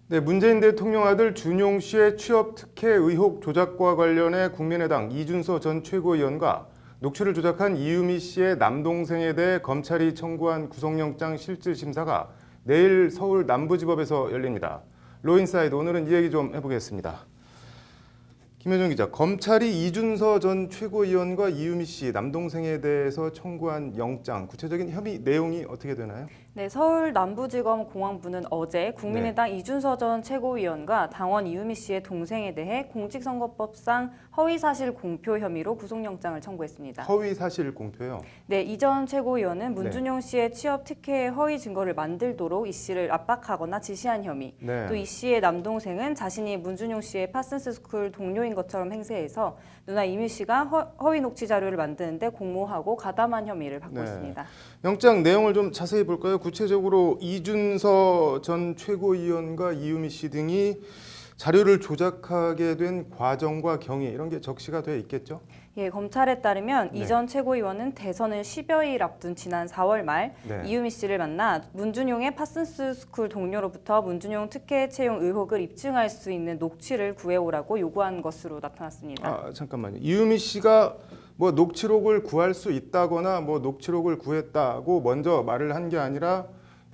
네, 문재인 대통령 아들 준용 씨의 취업 특혜 의혹 조작과 관련해 국민의당 이준서 전 최고위원과 녹취를 조작한 이유미 씨의 남동생에 대해 검찰이 청구한 구속영장 실질심사가 내일 서울 남부지법에서 열립니다. 로인사이드 오늘은 이 얘기 좀 해보겠습니다. 김혜정 기자, 검찰이 이준서 전 최고위원과 이유미 씨 남동생에 대해서 청구한 영장, 구체적인 혐의 내용이 어떻게 되나요? 네, 서울 남부지검 공안부는 어제 국민의당 이준서 전 최고위원과 당원 이유미 씨의 동생에 대해 공직선거법상 허위사실 공표 혐의로 구속영장을 청구했습니다. 허위사실 공표요? 네, 이 전 최고위원은 문준용 씨의 취업 특혜의 허위 증거를 만들도록 이 씨를 압박하거나 지시한 혐의, 네. 또 이 씨의 남동생은 자신이 문준용 씨의 파슨스 스쿨 동료인 것처럼 행세해서 누나 이미 씨가 허위 녹취 자료를 만드는데 공모하고 가담한 혐의를 받고 있습니다. 영장 내용을 좀 자세히 볼까요? 구체적으로 이준서 전 최고위원과 이유미 씨 등이 자료를 조작하게 된 과정과 경위 이런 게 적시가 되어 있겠죠? 예, 검찰에 따르면 네. 이 전 최고위원은 대선을 10여일 앞둔 지난 4월 말 네. 이유미 씨를 만나 문준용의 파슨스 스쿨 동료로부터 문준용 특혜 채용 의혹을 입증할 수 있는 녹취를 구해오라고 요구한 것으로 나타났습니다. 아, 잠깐만요. 이유미 씨가 뭐 녹취록을 구할 수 있다거나 뭐 녹취록을 구했다고 먼저 말을 한 게 아니라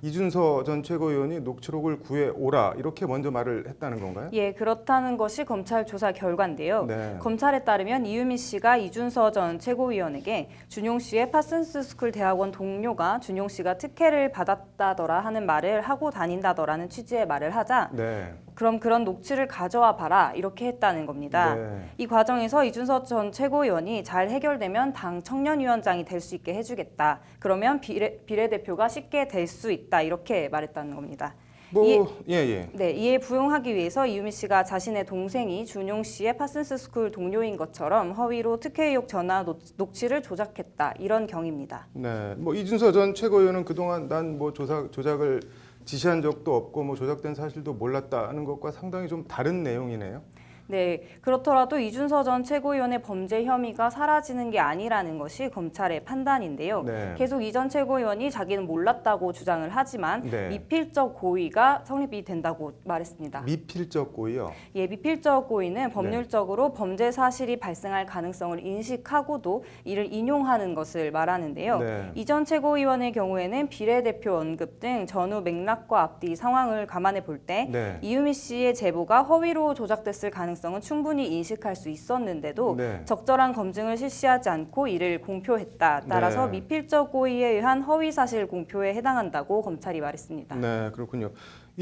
이준서 전 최고위원이 녹취록을 구해 오라 이렇게 먼저 말을 했다는 건가요? 예, 그렇다는 것이 검찰 조사 결과인데요. 네. 검찰에 따르면 이유미 씨가 이준서 전 최고위원에게 준용 씨의 파슨스 스쿨 대학원 동료가 준용 씨가 특혜를 받았다더라 하는 말을 하고 다닌다더라는 취지의 말을 하자 네. 그럼 그런 녹취를 가져와 봐라 이렇게 했다는 겁니다. 네. 이 과정에서 이준서 전 최고위원이 잘 해결되면 당 청년위원장이 될 수 있게 해주겠다. 그러면 비례대표가 쉽게 될 수 있다 이렇게 말했다는 겁니다. 네, 이에 부응하기 위해서 이유미 씨가 자신의 동생이 준용 씨의 파슨스 스쿨 동료인 것처럼 허위로 특혜 의혹 전화 녹취를 조작했다 이런 경위입니다. 네. 뭐 이준서 전 최고위원은 그동안 난 뭐 조작을 지시한 적도 없고 뭐 조작된 사실도 몰랐다는 것과 상당히 좀 다른 내용이네요. 네, 그렇더라도 이준서 전 최고위원의 범죄 혐의가 사라지는 게 아니라는 것이 검찰의 판단인데요. 네. 계속 이 전 최고위원이 자기는 몰랐다고 주장을 하지만 네. 미필적 고의가 성립이 된다고 말했습니다. 미필적 고의요. 예, 미필적 고의는 네. 법률적으로 범죄 사실이 발생할 가능성을 인식하고도 이를 인용하는 것을 말하는데요. 네. 이 전 최고위원의 경우에는 비례대표 언급 등 전후 맥락과 앞뒤 상황을 감안해 볼 때 네. 이유미 씨의 제보가 허위로 조작됐을 가능성은 충분히 인식할 수 있었는데도 네. 적절한 검증을 실시하지 않고 이를 공표했다. 따라서 네. 미필적 고의에 의한 허위 사실 공표에 해당한다고 검찰이 말했습니다. 네, 그렇군요.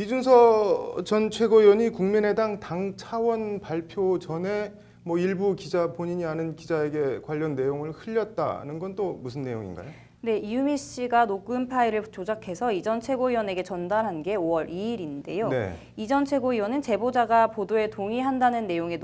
이준서 전 최고위원이 국민의당 당 차원 발표 전에 뭐 일부 기자 본인이 아는 기자에게 관련 내용을 흘렸다는 건 또 무슨 내용인가요? 네, 이유미 씨가 녹음 파일을 조작해서 이 전 최고위원에게 전달한 게 5월 2일인데요. 네. 이 전 최고위원은 제보자가 보도에 동의한다는 내용의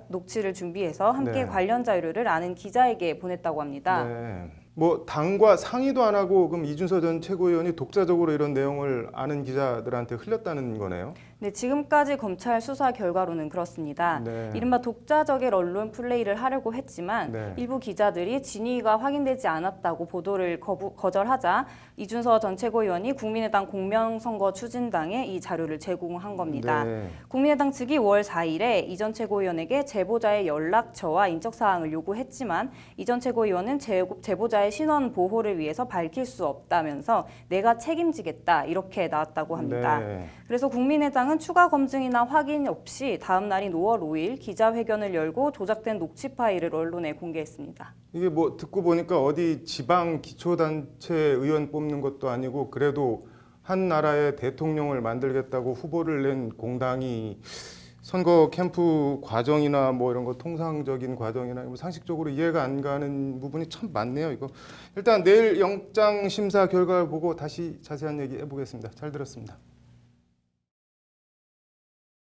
녹취를 준비해서 함께 네. 관련 자료를 아는 기자에게 보냈다고 합니다. 네. 뭐 당과 상의도 안 하고 그럼 이준서 전 최고위원이 독자적으로 이런 내용을 아는 기자들한테 흘렸다는 거네요. 네, 지금까지 검찰 수사 결과로는 그렇습니다. 네. 이른바 독자적인 언론 플레이를 하려고 했지만 네. 일부 기자들이 진위가 확인되지 않았다고 보도를 거절하자 이준서 전 최고위원이 국민의당 공명선거 추진당에 이 자료를 제공한 겁니다. 네. 국민의당 측이 5월 4일에 이 전 최고위원에게 제보자의 연락처와 인적사항을 요구했지만 이 전 최고위원은 제보자의 신원 보호를 위해서 밝힐 수 없다면서 내가 책임지겠다 이렇게 나왔다고 합니다. 네. 그래서 국민의당은 추가 검증이나 확인 없이 다음 날인 5월 5일 기자회견을 열고 조작된 녹취 파일을 언론에 공개했습니다. 이게 뭐 듣고 보니까 어디 지방 기초단체 의원 뽑는 것도 아니고 그래도 한 나라의 대통령을 만들겠다고 후보를 낸 공당이 선거 캠프 과정이나 뭐 이런 거 통상적인 과정이나 뭐 상식적으로 이해가 안 가는 부분이 참 많네요. 이거 일단 내일 영장 심사 결과를 보고 다시 자세한 얘기 해보겠습니다. 잘 들었습니다.